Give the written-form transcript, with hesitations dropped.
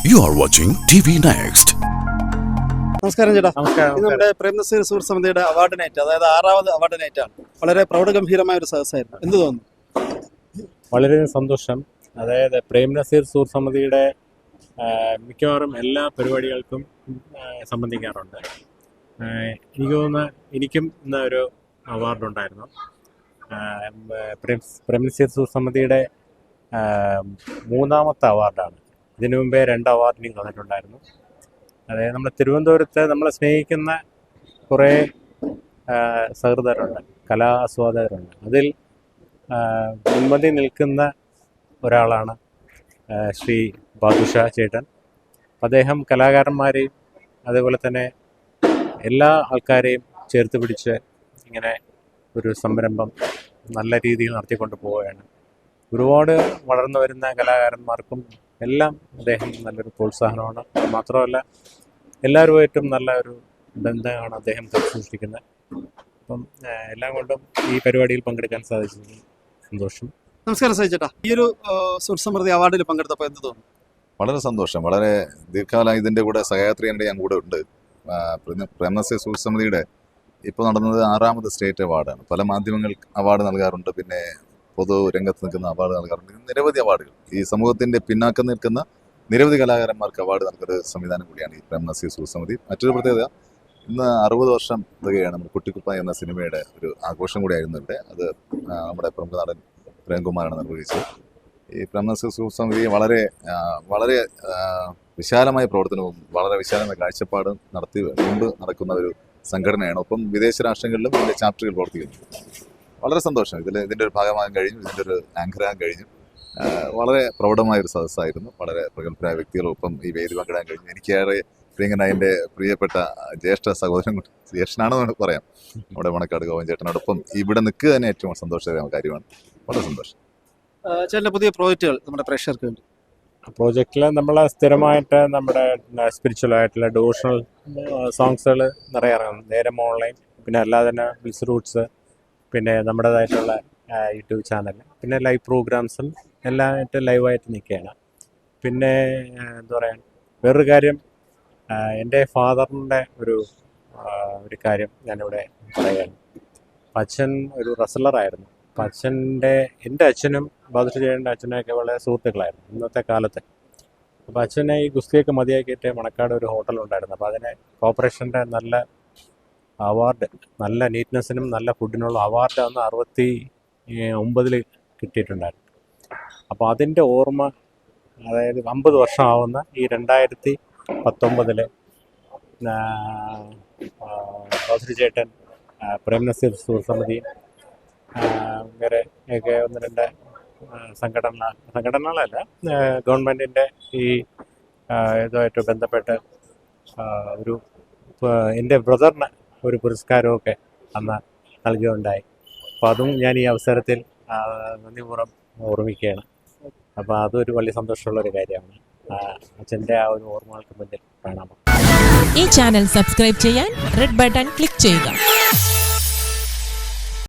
You are watching TV Next. നമസ്കാരം ചേട്ടാ. നമസ്കാരം. ഇത് നമ്മുടെ പ്രേംനസീർ സുഹൃത്ത് സമിതിയുടെ അവാർഡ് നൈറ്റ്, അതായത് 6ാമത് അവാർഡ് നൈറ്റ് ആണ്. വളരെ പ്രൗഢഗംഭീരമായ ഒരു സദസ്സായിരുന്നു. എന്ത് തോന്നുന്നു? വളരെ സന്തോഷം. അതായത് പ്രേംനസീർ സുഹൃത്ത് സമിതിയുടെ മിക്കവാറും എല്ലാ പരിപാടികൾക്കും സംബന്ധിക്കാറുണ്ട്. എനിക്ക് തോന്നുന്നു എനിക്കും ഇന്ന് ഒരു അവാർഡുണ്ടായിരുന്നു. പ്രേംനസീർ സുഹൃത്ത് സമിതിയുടെ 3ാമത്തെ അവാർഡാണ്. ഇതിനു മുമ്പേ 2 അവാർഡ് എനിക്ക് തന്നിട്ടുണ്ടായിരുന്നു. അതായത് നമ്മുടെ തിരുവനന്തപുരത്ത് നമ്മളെ സ്നേഹിക്കുന്ന കുറേ സഹൃദയരുണ്ട്, കലാ ആസ്വാദകരുണ്ട്. അതിൽ മുൻപന്തി നിൽക്കുന്ന ഒരാളാണ് ശ്രീ ബാദുഷാ ചേട്ടൻ. അദ്ദേഹം കലാകാരന്മാരെയും അതേപോലെ തന്നെ എല്ലാ ആൾക്കാരെയും ചേർത്ത് പിടിച്ച് ഇങ്ങനെ ഒരു സംരംഭം നല്ല രീതിയിൽ നടത്തിക്കൊണ്ട് പോവുകയാണ്. ഒരുപാട് വളർന്നു വരുന്ന കലാകാരന്മാർക്കും എല്ലാം അദ്ദേഹം നല്ലൊരു പ്രോത്സാഹനമാണ്. മാത്രമല്ല എല്ലാവരുമായിട്ടും നല്ല ഒരു ബന്ധമാണ് അദ്ദേഹം സൃഷ്ടിക്കുന്നത്. അപ്പം എല്ലാം കൊണ്ടും ഈ പരിപാടിയിൽ പങ്കെടുക്കാൻ സാധിച്ചത് സന്തോഷം. നമസ്കാരം സജി ചേട്ടാ. ഈ ഒരു സുഹൃത്ത് സമിതി അവാർഡിൽ പങ്കെടുത്തപ്പോൾ എന്ത് തോന്നുന്നു? വളരെ സന്തോഷം. വളരെ ദീർഘകാലം ഇതിൻ്റെ കൂടെ സഹയാത്രികൻ്റെ ഞാൻ കൂടെ ഉണ്ട്. പ്രേംനസീർ സുഹൃത്ത് സമിതിയുടെ ഇപ്പോൾ നടന്നത് 6ാമത് സ്റ്റേറ്റ് അവാർഡാണ്. പല മാധ്യമങ്ങൾ അവാർഡ് നൽകാറുണ്ട്, പിന്നെ പൊതു രംഗത്ത് നിൽക്കുന്ന അവാർഡ് നൽകാറുണ്ട്. നിരവധി അവാർഡുകൾ ഈ സമൂഹത്തിൻ്റെ പിന്നാക്കം നിൽക്കുന്ന നിരവധി കലാകാരന്മാർക്ക് അവാർഡ് നൽകുന്ന സംവിധാനം കൂടിയാണ് ഈ പ്രേംനസീർ സുഹൃത്ത് സമിതി. മറ്റൊരു പ്രത്യേകത, ഇന്ന് 60 വർഷം തികയാണ് നമ്മുടെ കുട്ടിക്കുപ്പ എന്ന സിനിമയുടെ ഒരു ആഘോഷം കൂടിയായിരുന്നു ഇവിടെ. അത് നമ്മുടെ പ്രമുഖ നടൻ പ്രേംകുമാറാണ് നിർവഹിച്ചത്. ഈ പ്രേംനസീർ സുഹൃത്ത് സമിതി വളരെ വളരെ വിശാലമായ പ്രവർത്തനവും വളരെ വിശാലമായ കാഴ്ചപ്പാടും കൊണ്ട് നടക്കുന്ന ഒരു സംഘടനയാണ്. ഒപ്പം വിദേശ രാഷ്ട്രങ്ങളിലും ഇതിൻ്റെ ചാപ്റ്ററുകൾ പ്രവർത്തിക്കുന്നു. വളരെ സന്തോഷം. ഇതിൻ്റെ ഒരു ഭാഗമാകാൻ കഴിഞ്ഞു, ഇതിൻ്റെ ഒരു ആങ്കറാകാൻ കഴിഞ്ഞു. വളരെ പ്രൗഢമായൊരു സദസ്സായിരുന്നു. വളരെ പ്രഗത്ഭരായ വ്യക്തികളൊപ്പം ഈ വേദി പങ്കിടാൻ കഴിഞ്ഞു. എനിക്കേറെ പ്രിയങ്കനായ എൻ്റെ പ്രിയപ്പെട്ട ജ്യേഷ്ഠ സഹോദരൻ, ജ്യേഷ്ഠനാണെന്ന് പറയാം, നമ്മുടെ മണക്കാട് ഗോവൻ ചേട്ടനോടൊപ്പം ഇവിടെ നിൽക്കുക തന്നെ ഏറ്റവും സന്തോഷകരമായ കാര്യമാണ്. വളരെ സന്തോഷം. ചേട്ടൻ്റെ പുതിയ പ്രോജക്റ്റുകൾ നമ്മുടെ പ്രേക്ഷകർക്ക് വേണ്ടി? പ്രോജക്റ്റിൽ നമ്മൾ സ്ഥിരമായിട്ട് നമ്മുടെ സ്പിരിച്വലായിട്ടുള്ള ഡോഷണൽ സോങ്സുകൾ നിറയെ ഇറങ്ങും. നേരം ഓൺലൈൻ, പിന്നെ അല്ലാതെ തന്നെ ബ്ലിസ് റൂട്ട്സ്, പിന്നെ നമ്മുടേതായിട്ടുള്ള യൂട്യൂബ് ചാനൽ, പിന്നെ ലൈവ് പ്രോഗ്രാംസും എല്ലാമായിട്ട് ലൈവായിട്ട് നിൽക്കുകയാണ്. പിന്നെ എന്താ പറയുക, വേറൊരു കാര്യം, എൻ്റെ ഫാദറിൻ്റെ ഒരു കാര്യം ഞാനിവിടെ പറയുകയാണ്. അച്ഛൻ ഒരു റെസ്ലറായിരുന്നു. അപ്പം എൻ്റെ അച്ഛനും ബാദുഷാ ചേട്ടൻ്റെ അച്ഛനൊക്കെ വളരെ സുഹൃത്തുക്കളായിരുന്നു ഇന്നത്തെ കാലത്ത്. അപ്പോൾ അച്ഛനെ ഈ ഗുസ്തിയൊക്കെ മതിയാക്കിയിട്ട് മണക്കാട് ഒരു ഹോട്ടലുണ്ടായിരുന്നു. അപ്പോൾ അതിനെ കോർപ്പറേഷൻ്റെ നല്ല അവാർഡ്, നല്ല നീറ്റ്നെസ്സിനും നല്ല ഫുഡിനുള്ള അവാർഡ് അന്ന് 69 കിട്ടിയിട്ടുണ്ടായിരുന്നു. അപ്പോൾ അതിൻ്റെ ഓർമ്മ, അതായത് 50 വർഷമാവുന്ന ഈ 2019 ബാദുഷാ ചേട്ടൻ പ്രേംനസീർ സുഹൃത്ത് സമിതി വേറെ ഒക്കെ 1-2 സംഘടനകളല്ല, ഗവൺമെൻറ്റിൻ്റെ ഈ ഇതുമായിട്ട് ബന്ധപ്പെട്ട് ഒരു എൻ്റെ ബ്രദറിന് ഒരു പുരസ്കാരമൊക്കെ അന്ന് നൽകുകയുണ്ടായി. അപ്പോൾ അതും ഞാൻ ഈ അവസരത്തിൽ നന്ദിപൂർവ്വം ഓർമ്മിക്കുകയാണ്. അപ്പോൾ അതൊരു വലിയ സന്തോഷമുള്ളൊരു കാര്യമാണ്. അച്ഛൻ്റെ ആ ഒരു ഓർമ്മകൾക്ക് മുന്നിൽ കാണാമോ. ഈ ചാനൽ സബ്സ്ക്രൈബ് ചെയ്യാൻ റെഡ് ബട്ടൺ ക്ലിക്ക് ചെയ്യുക.